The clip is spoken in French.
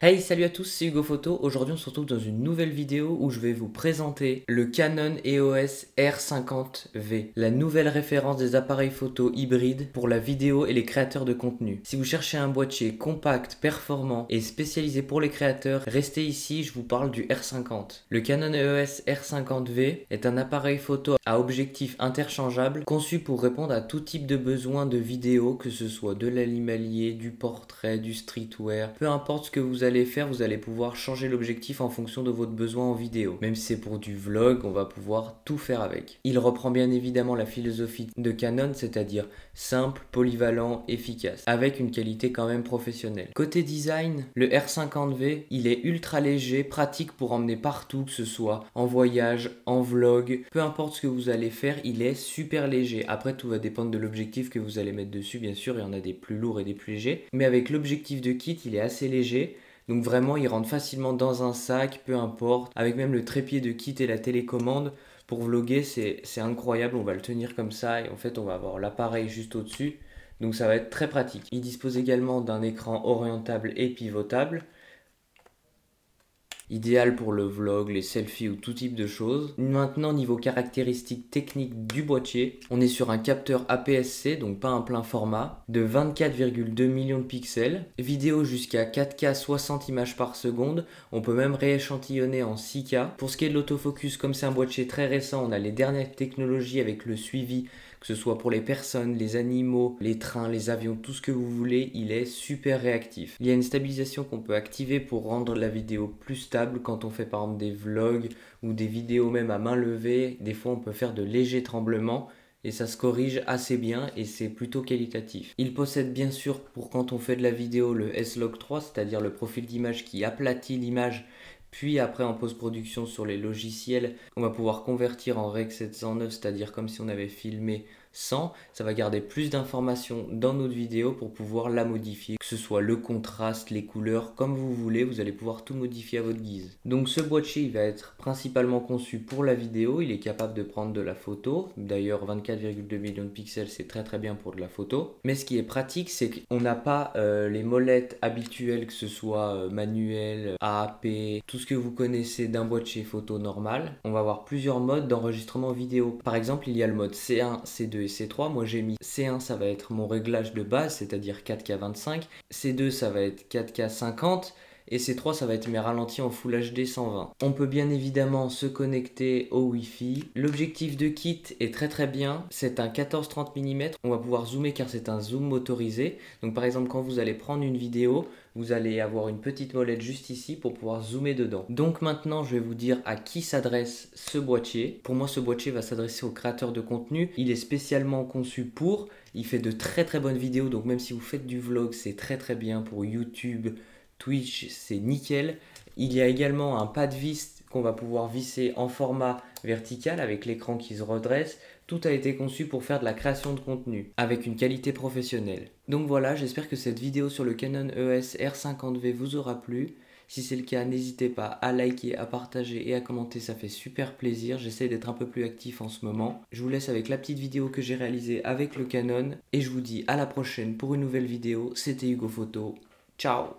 Hey, salut à tous, c'est Hugo Photo. Aujourd'hui, on se retrouve dans une nouvelle vidéo où je vais vous présenter le Canon EOS R50V, la nouvelle référence des appareils photo hybrides pour la vidéo et les créateurs de contenu. Si vous cherchez un boîtier compact, performant et spécialisé pour les créateurs, restez ici, je vous parle du R50. Le Canon EOS R50V est un appareil photo à objectif interchangeable conçu pour répondre à tout type de besoin de vidéo, que ce soit de l'animalier, du portrait, du streetwear, peu importe ce que vous allez faire, vous allez pouvoir changer l'objectif en fonction de votre besoin en vidéo. Même si c'est pour du vlog, on va pouvoir tout faire avec. Il reprend bien évidemment la philosophie de Canon, c'est-à-dire simple, polyvalent, efficace, avec une qualité quand même professionnelle. Côté design, le R50V, il est ultra léger, pratique pour emmener partout, que ce soit en voyage, en vlog, peu importe ce que vous allez faire, il est super léger. Après, tout va dépendre de l'objectif que vous allez mettre dessus, bien sûr, il y en a des plus lourds et des plus légers, mais avec l'objectif de kit, il est assez léger. Donc vraiment, il rentre facilement dans un sac, peu importe. Avec même le trépied de kit et la télécommande, pour vlogger, c'est incroyable. On va le tenir comme ça et en fait, on va avoir l'appareil juste au-dessus. Donc ça va être très pratique. Il dispose également d'un écran orientable et pivotable, idéal pour le vlog, les selfies ou tout type de choses. Maintenant, niveau caractéristiques techniques du boîtier, on est sur un capteur APS-C, donc pas un plein format, de 24,2 millions de pixels, vidéo jusqu'à 4K 60 images par seconde, on peut même rééchantillonner en 6K. Pour ce qui est de l'autofocus, comme c'est un boîtier très récent, on a les dernières technologies avec le suivi, que ce soit pour les personnes, les animaux, les trains, les avions, tout ce que vous voulez, il est super réactif. Il y a une stabilisation qu'on peut activer pour rendre la vidéo plus stable quand on fait par exemple des vlogs ou des vidéos même à main levée. Des fois on peut faire de légers tremblements et ça se corrige assez bien et c'est plutôt qualitatif. Il possède bien sûr pour quand on fait de la vidéo le S-Log 3, c'est-à-dire le profil d'image qui aplatit l'image. Puis après en post-production sur les logiciels, on va pouvoir convertir en Rec 709, c'est-à-dire comme si on avait filmé 100. Ça va garder plus d'informations dans notre vidéo pour pouvoir la modifier, que ce soit le contraste, les couleurs, comme vous voulez, vous allez pouvoir tout modifier à votre guise. Donc ce boîtier, il va être principalement conçu pour la vidéo, il est capable de prendre de la photo. D'ailleurs 24,2 millions de pixels, c'est très bien pour de la photo. Mais ce qui est pratique, c'est qu'on n'a pas les molettes habituelles, que ce soit manuel, AAP, tout ce que vous connaissez d'un boîtier photo normal. On va avoir plusieurs modes d'enregistrement vidéo. Par exemple, il y a le mode C1, C2 et C3. Moi j'ai mis C1, ça va être mon réglage de base, c'est-à-dire 4K 25. C2, ça va être 4K 50. Et C3, ça va être mes ralentis en Full HD 120. On peut bien évidemment se connecter au Wi-Fi. L'objectif de kit est très bien. C'est un 14-30 mm. On va pouvoir zoomer car c'est un zoom motorisé. Donc par exemple, quand vous allez prendre une vidéo, vous allez avoir une petite molette juste ici pour pouvoir zoomer dedans. Donc maintenant, je vais vous dire à qui s'adresse ce boîtier. Pour moi, ce boîtier va s'adresser aux créateurs de contenu. Il est spécialement conçu pour. Il fait de très bonnes vidéos. Donc même si vous faites du vlog, c'est très bien pour YouTube, Twitch, c'est nickel. Il y a également un pas de vis qu'on va pouvoir visser en format vertical avec l'écran qui se redresse. Tout a été conçu pour faire de la création de contenu avec une qualité professionnelle. Donc voilà, j'espère que cette vidéo sur le Canon EOS R50V vous aura plu. Si c'est le cas, n'hésitez pas à liker, à partager et à commenter, ça fait super plaisir. J'essaie d'être un peu plus actif en ce moment. Je vous laisse avec la petite vidéo que j'ai réalisée avec le Canon et je vous dis à la prochaine pour une nouvelle vidéo. C'était Hugo Photo. Ciao!